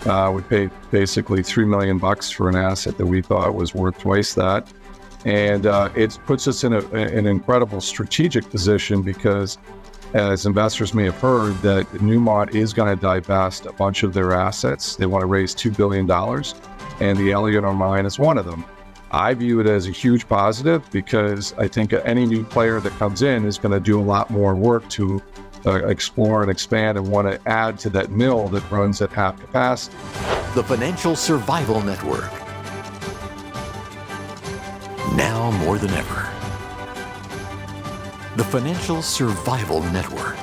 We paid basically $3 million for an asset that we thought was worth twice that. And it puts us in an incredible strategic position because, as investors may have heard, that Newmont is going to divest a bunch of their assets. They want to raise $2 billion, and the Éléonore mine is one of them. I view it as a huge positive because I think any new player that comes in is going to do a lot more work to explore and expand and want to add to that mill that runs at half capacity. The Financial Survival Network. Now more than ever. The Financial Survival Network.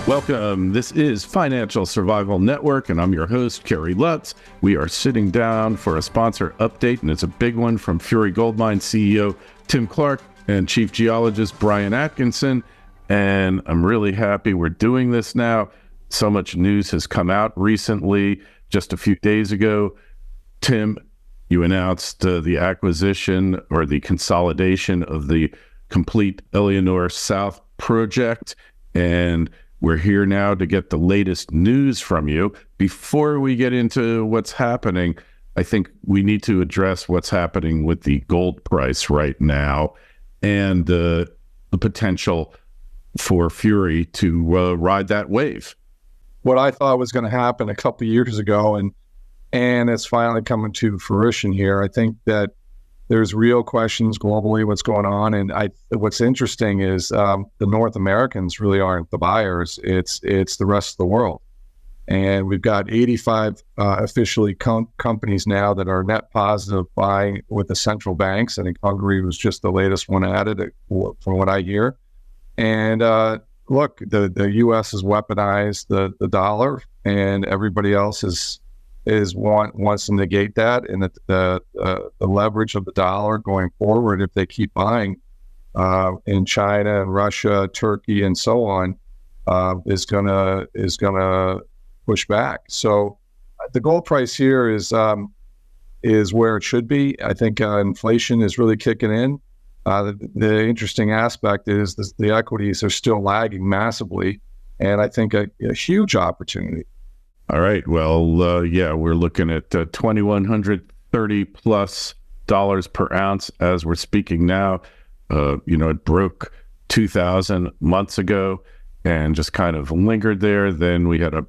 Welcome. This is Financial Survival Network, and I'm your host, Kerry Lutz. We are sitting down for a sponsor update, and it's a big one from Fury Gold Mine CEO Tim Clark and Chief Geologist Brian Atkinson. And I'm really happy we're doing this now. So much news has come out recently. Just a few days ago, Tim, you announced the acquisition or the consolidation of the complete Éléonore South project, and we're here now to get the latest news from you. Before we get into what's happening, I think we need to address what's happening with the gold price right now and the potential for Fury to ride that wave. What I thought was going to happen a couple of years ago, and it's finally coming to fruition here. I think that there's real questions globally what's going on, and what's interesting is the North Americans really aren't the buyers. It's the rest of the world, and we've got 85 officially companies now that are net positive buying with the central banks. I think Hungary was just the latest one added, from what I hear. And look, the U.S. has weaponized the dollar, and everybody else wants to negate that, and the leverage of the dollar going forward, if they keep buying in China and Russia, Turkey, and so on, is gonna push back. So the gold price here is where it should be. I think inflation is really kicking in. The interesting aspect is the equities are still lagging massively, and I think a huge opportunity. All right. Well, yeah, we're looking at $2,130 plus per ounce as we're speaking now. It broke 2,000 months ago and just kind of lingered there. Then we had a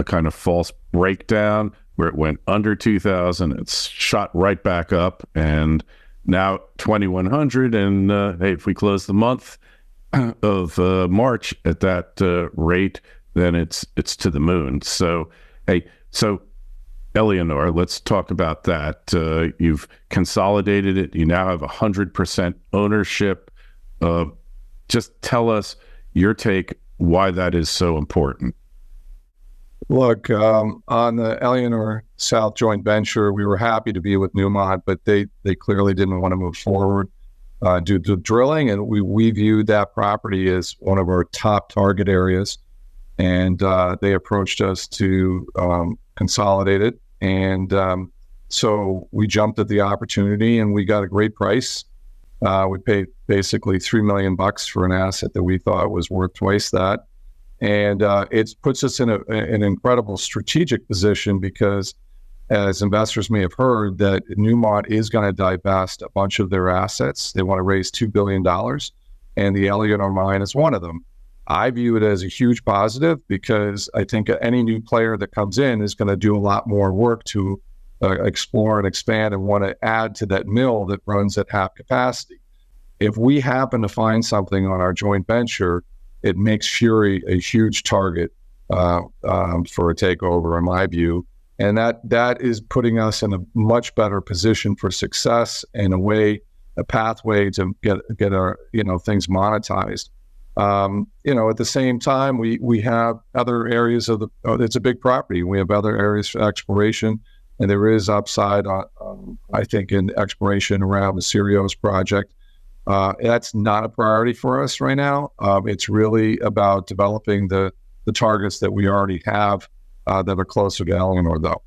kind of false breakdown where it went under 2,000. It's shot right back up, and now 2,100. And hey, if we close the month of March at that rate, then it's to the moon. So, hey, so Éléonore, let's talk about that. You've consolidated it. You now have 100% ownership. Just tell us your take, why that is so important. Look, on the Éléonore South joint venture, we were happy to be with Newmont, but they clearly didn't want to move forward due to drilling, and we viewed that property as one of our top target areas. And they approached us to consolidate it. And so we jumped at the opportunity, and we got a great price. We paid basically $3 million for an asset that we thought was worth twice that. And it puts us in an incredible strategic position because, as investors may have heard, that Newmont is going to divest a bunch of their assets. They want to raise $2 billion, and the Éléonore mine is one of them. I view it as a huge positive because I think any new player that comes in is going to do a lot more work to explore and expand and want to add to that mill that runs at half capacity. If we happen to find something on our joint venture, it makes Fury a huge target for a takeover, in my view. And that is putting us in a much better position for success and a pathway to get our things monetized. At the same time, we have other areas it's a big property. We have other areas for exploration, and there is upside I think, in exploration around the Sirios project. That's not a priority for us right now. It's really about developing the targets that we already have that are closer to Éléonore, though.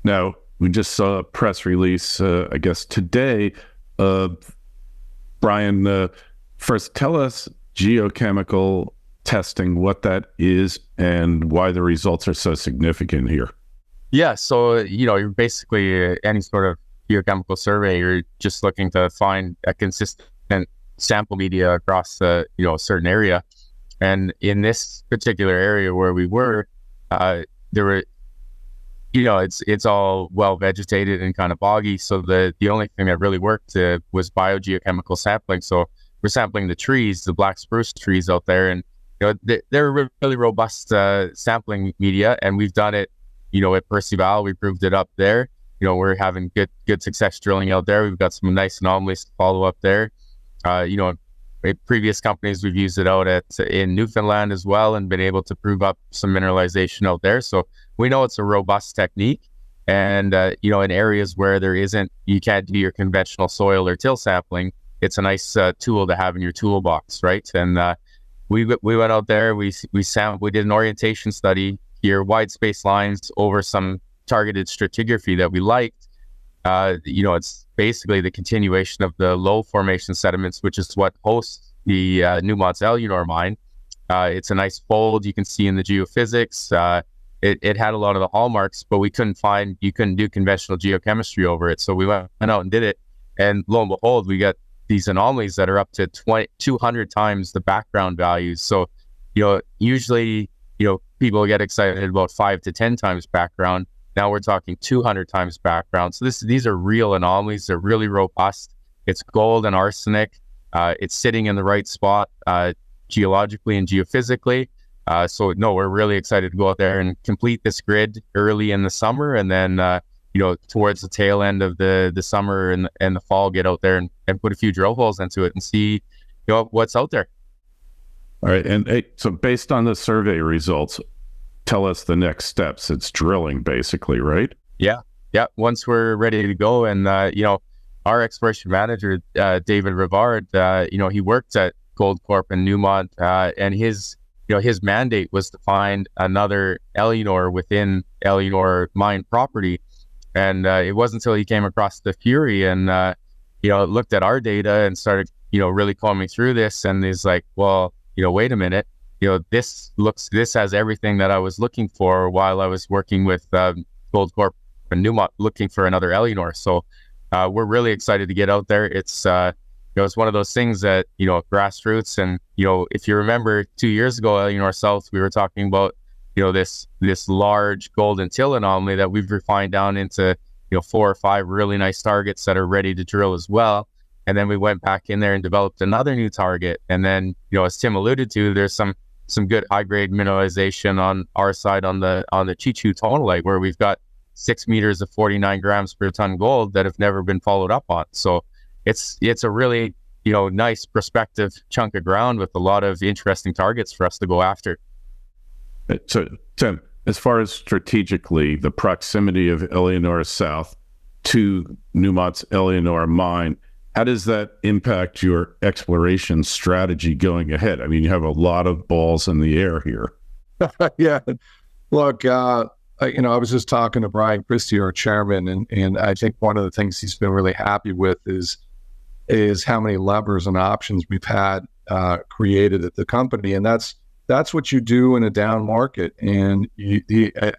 Now, we just saw a press release, I guess today. Brian, first tell us geochemical testing, what that is, and why the results are so significant here. Yeah, so you're basically any sort of geochemical survey. You're just looking to find a consistent sample media across a certain area. And in this particular area where we were, there were, it's all well vegetated and kind of boggy. So the only thing that really worked was biogeochemical sampling. So we're sampling the trees, the black spruce trees out there, and they're really robust sampling media. And we've done it, at Percival. We proved it up there. We're having good success drilling out there. We've got some nice anomalies to follow up there. Previous companies, we've used it out in Newfoundland as well, and been able to prove up some mineralization out there. So we know it's a robust technique. And in areas where you can't do your conventional soil or till sampling, it's a nice tool to have in your toolbox, right? And we went out there, we did an orientation study here, wide space lines over some targeted stratigraphy that we liked. It's basically the continuation of the low formation sediments, which is what hosts the Newmont's Éléonore mine. It's a nice fold you can see in the geophysics. It had a lot of the hallmarks, but you couldn't do conventional geochemistry over it. So we went out and did it. And lo and behold, we got these anomalies that are up to 200 times the background values. So, usually, people get excited about 5 to 10 times background. Now we're talking 200 times background. So these are real anomalies. They're really robust. It's gold and arsenic. It's sitting in the right spot geologically and geophysically. So we're really excited to go out there and complete this grid early in the summer, and then towards the tail end of the summer and the fall, get out there and put a few drill holes into it and see what's out there. All right, and so based on the survey results, tell us the next steps. It's drilling, basically, right? Yeah. Once we're ready to go, and our exploration manager, David Rivard, he worked at Goldcorp and Newmont, and his mandate was to find another Éléonore within Éléonore mine property. And it wasn't until he came across the Fury and looked at our data and started really combing through this, and he's like, well, wait a minute, this has everything that I was looking for while I was working with Goldcorp and Newmont looking for another Éléonore. So we're really excited to get out there. It's it's one of those things that grassroots, and if you remember 2 years ago, Éléonore South, we were talking about this large golden till anomaly that we've refined down into 4 or 5 really nice targets that are ready to drill as well. And then we went back in there and developed another new target. And then as Tim alluded to, there's some good high grade mineralization on our side on the Chichu tonalite, where we've got 6 meters of 49 grams per ton gold that have never been followed up on. So it's a really nice prospective chunk of ground with a lot of interesting targets for us to go after. So, Tim, as far as strategically, the proximity of Éléonore South to Newmont's Éléonore mine, how does that impact your exploration strategy going ahead? I mean, you have a lot of balls in the air here. Yeah. Look, I was just talking to Brian Christie, our chairman, and I think one of the things he's been really happy with is how many levers and options we've had created at the company. And that's what you do in a down market. And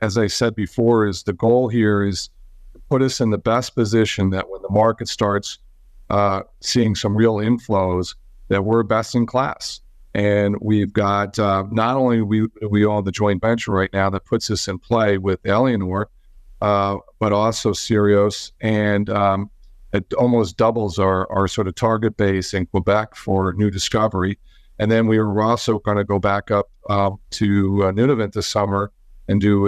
as I said before, is the goal here is to put us in the best position that when the market starts seeing some real inflows, that we're best in class. And we've got not only we own the joint venture right now that puts us in play with Éléonore, but also Sirius, and it almost doubles our sort of target base in Quebec for new discovery. And then we were also going to go back up to Nunavut this summer and do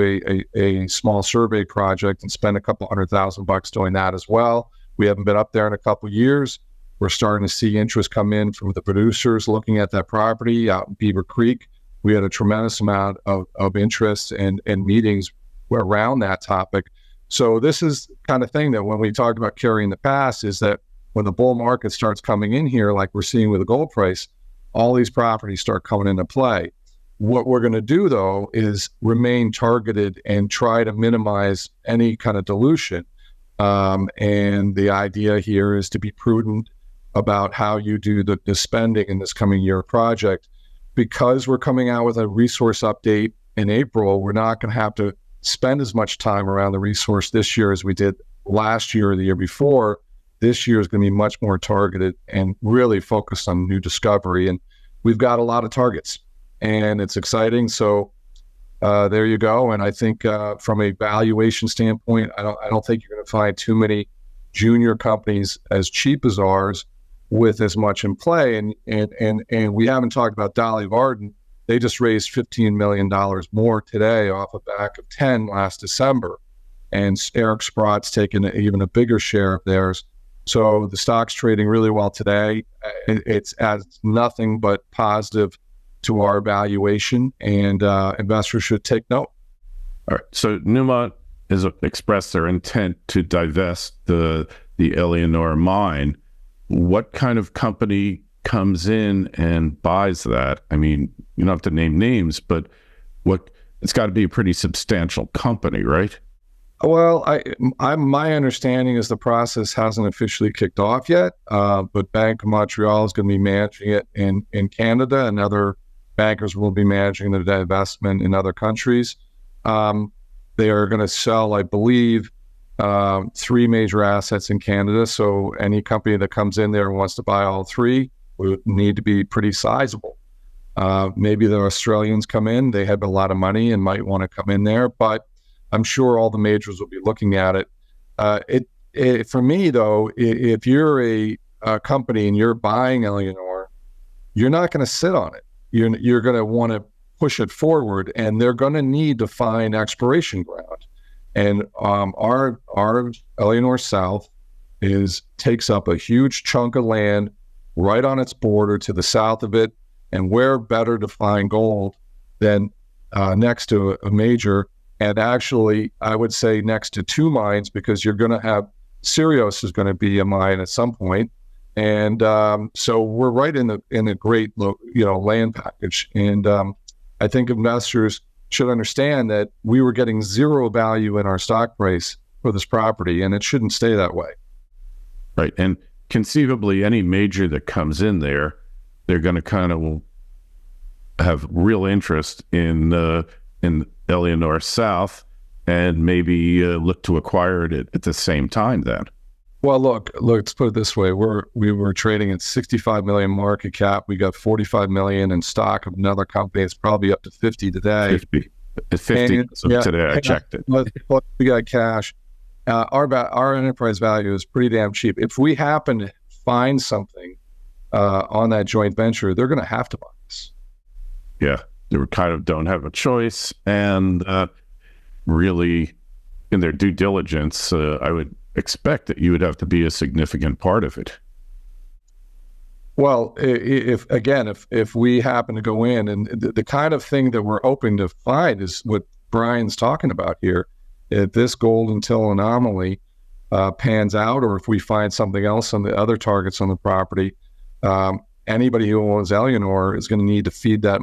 a small survey project and spend a couple $100,000 doing that as well. We haven't been up there in a couple of years. We're starting to see interest come in from the producers looking at that property out in Beaver Creek. We had a tremendous amount of interest and meetings around that topic. So this is the kind of thing that when we talked about Kerry in the past, is that when the bull market starts coming in here, like we're seeing with the gold price, all these properties start coming into play. What we're going to do, though, is remain targeted and try to minimize any kind of dilution. And the idea here is to be prudent about how you do the spending in this coming year project. Because we're coming out with a resource update in April, we're not going to have to spend as much time around the resource this year as we did last year or the year before. This year is going to be much more targeted and really focused on new discovery. And we've got a lot of targets, and it's exciting. So there you go. And I think from a valuation standpoint, I don't think you're going to find too many junior companies as cheap as ours with as much in play. And we haven't talked about Dolly Varden. They just raised $15 million more today off a back of 10 last December. And Eric Sprott's taken even a bigger share of theirs. So the stock's trading really well today. It's adds nothing but positive to our valuation, and investors should take note. All right. So Newmont has expressed their intent to divest the Éléonore mine. What kind of company comes in and buys that? I mean, you don't have to name names, but it's got to be a pretty substantial company, right? Well, my understanding is the process hasn't officially kicked off yet, but Bank of Montreal is going to be managing it in Canada, and other bankers will be managing the divestment in other countries. They are going to sell, I believe, 3 major assets in Canada. So any company that comes in there and wants to buy all 3 would need to be pretty sizable. Maybe the Australians come in, they have a lot of money and might want to come in there, but I'm sure all the majors will be looking at it. For me, though, if you're a company and you're buying Éléonore, you're not going to sit on it. You're going to want to push it forward, and they're going to need to find exploration ground. And our Éléonore South takes up a huge chunk of land right on its border to the south of it, and where better to find gold than next to a major. And actually, I would say next to 2 mines, because you're going to have Sirius is going to be a mine at some point. And so we're right in a great land package. And I think investors should understand that we were getting 0 value in our stock price for this property, and it shouldn't stay that way. Right. And conceivably, any major that comes in there, they're going to kind of have real interest in Éléonore South, and maybe look to acquire it at the same time then. Well, look, let's put it this way. We were trading at 65 million market cap. We got 45 million in stock of another company. It's probably up to 50 today. 50 today. I checked it. But we got cash. Our enterprise value is pretty damn cheap. If we happen to find something on that joint venture, they're going to have to buy us. Yeah. They kind of don't have a choice, and really, in their due diligence, I would expect that you would have to be a significant part of it. Well, if we happen to go in, and the kind of thing that we're hoping to find is what Brian's talking about here. If this gold until anomaly pans out, or if we find something else on the other targets on the property, anybody who owns Éléonore is going to need to feed that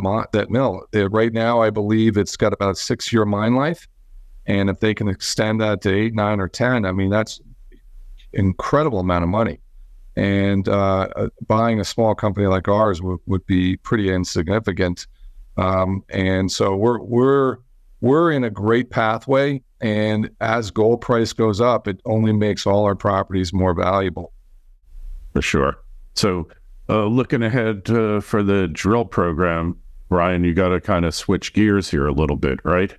mill. Right now, I believe it's got about a 6-year mine life. And if they can extend that to 8, 9, or 10, I mean, that's an incredible amount of money. And buying a small company like ours would be pretty insignificant. And so we're in a great pathway. And as gold price goes up, it only makes all our properties more valuable. For sure. So looking ahead for the drill program, Brian, you got to kind of switch gears here a little bit, right?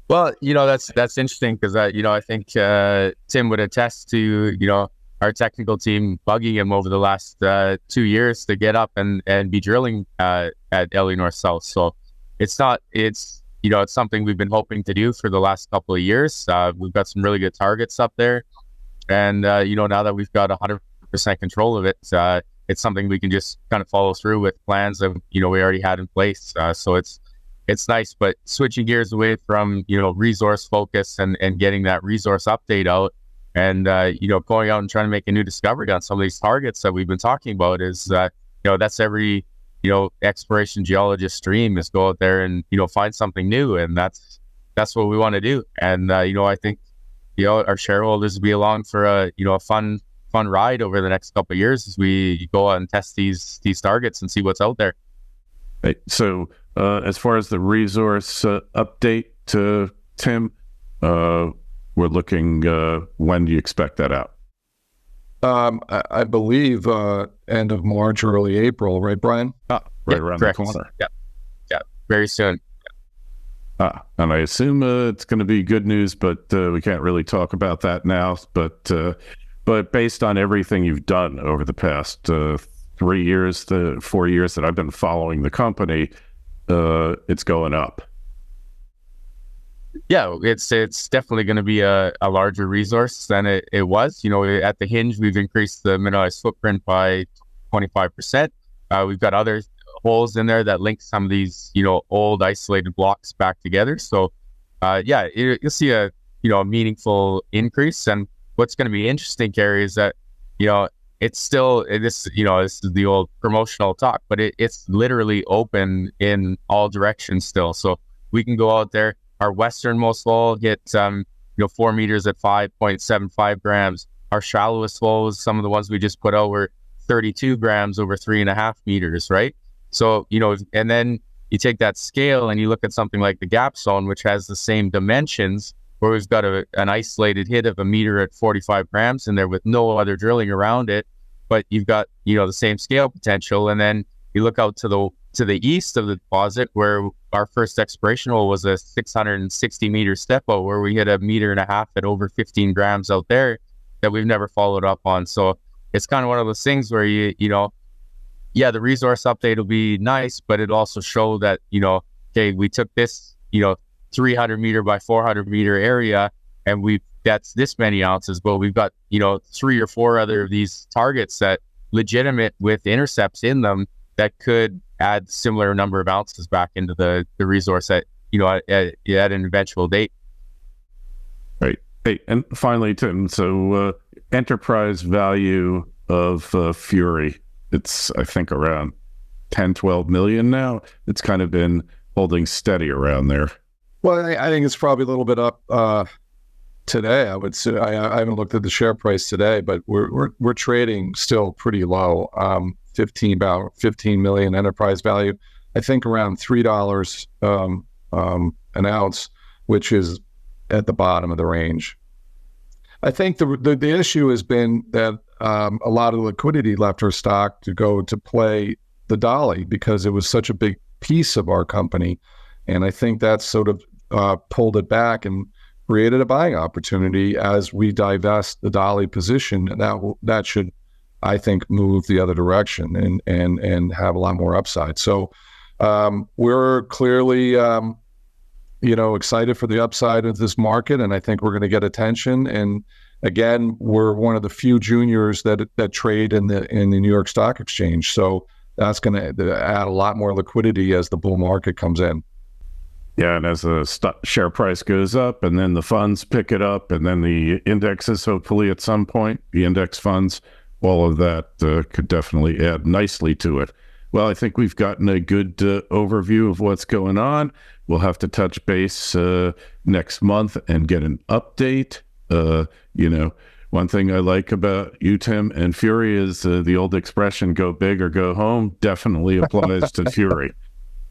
Well, that's interesting because, I think Tim would attest to, our technical team bugging him over the last 2 years to get up and be drilling at Éléonore South. So it's something we've been hoping to do for the last couple of years. We've got some really good targets up there. And, now that we've got 100% control of it, it's something we can just kind of follow through with plans that, we already had in place. So it's nice, but switching gears away from, resource focus and getting that resource update out and, going out and trying to make a new discovery on some of these targets that we've been talking about is, that's every, exploration geologist dream is go out there and, find something new. And that's what we want to do. And, I think, our shareholders will be along for a fun ride over the next couple of years as we go out and test these targets and see what's out there. Right. So, as far as the resource update, Tim, we're looking, when do you expect that out? I believe end of March, early April, right, Brian? Right around correct. the corner. Yeah, very soon. And I assume it's going to be good news, but we can't really talk about that now. But based on everything you've done over the past 4 years that I've been following the company, it's going up. Yeah, it's definitely going to be a larger resource than it was. You know, at the hinge, we've increased the mineralized footprint by 25%. We've got other holes in there that link some of these, you know, old isolated blocks back together. So, you'll see a meaningful increase. And what's going to be interesting, Gary, is that, you know, it's still this is the old promotional talk, but it's literally open in all directions still. So we can go out there. Our westernmost hole hit 4 meters at 5.75 grams. Our shallowest holes, some of the ones we just put out, were 32 grams over 3.5 meters, right? So, you know, and then you take that scale and you look at something like the gap zone, which has the same dimensions, where we've got an isolated hit of 1 meter at 45 grams in there with no other drilling around it, but you've got, you know, the same scale potential. And then you look out to the east of the deposit, where our first exploration hole was a 660 meter step out, where we hit 1.5 meters at over 15 grams out there that we've never followed up on. So it's kind of one of those things where the resource update will be nice, but it also show that, you know, okay, we took this, 300 meter by 400 meter area, and that's this many ounces, but we've got, 3 or 4 other of these targets that legitimate with intercepts in them that could add similar number of ounces back into the resource at an eventual date. Right. Hey, and finally, Tim, so enterprise value of Fury, it's, I think, around 10, 12 million now. It's kind of been holding steady around there. Well, I think it's probably a little bit up today. I would say I haven't looked at the share price today, but we're trading still pretty low. About 15 million enterprise value. I think around $3 an ounce, which is at the bottom of the range. I think the issue has been that a lot of liquidity left our stock to go to play the Dolly, because it was such a big piece of our company, and I think that's sort of pulled it back and created a buying opportunity as we divest the Dolly position, and that should, I think, move the other direction and have a lot more upside. So we're clearly, excited for the upside of this market, and I think we're going to get attention. And again, we're one of the few juniors that trade in the New York Stock Exchange. So that's going to add a lot more liquidity as the bull market comes in. Yeah, and as the share price goes up, and then the funds pick it up, and then the indexes, hopefully at some point, the index funds, all of that could definitely add nicely to it. Well, I think we've gotten a good overview of what's going on. We'll have to touch base next month and get an update. One thing I like about you, Tim, and Fury is the old expression, go big or go home, definitely applies to Fury.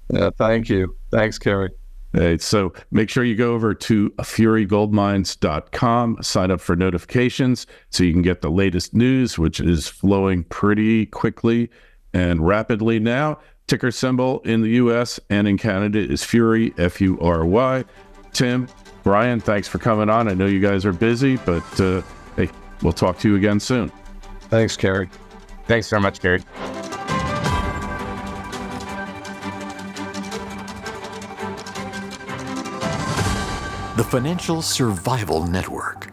Yeah, thank you. Thanks, Kerry. Hey, so make sure you go over to furygoldmines.com, sign up for notifications so you can get the latest news, which is flowing pretty quickly and rapidly now. Ticker symbol in the U.S. and in Canada is Fury, F-U-R-Y. Tim, Brian, thanks for coming on. I know you guys are busy, but hey, we'll talk to you again soon. Thanks, Kerry. Thanks very much, Gary. The Financial Survival Network.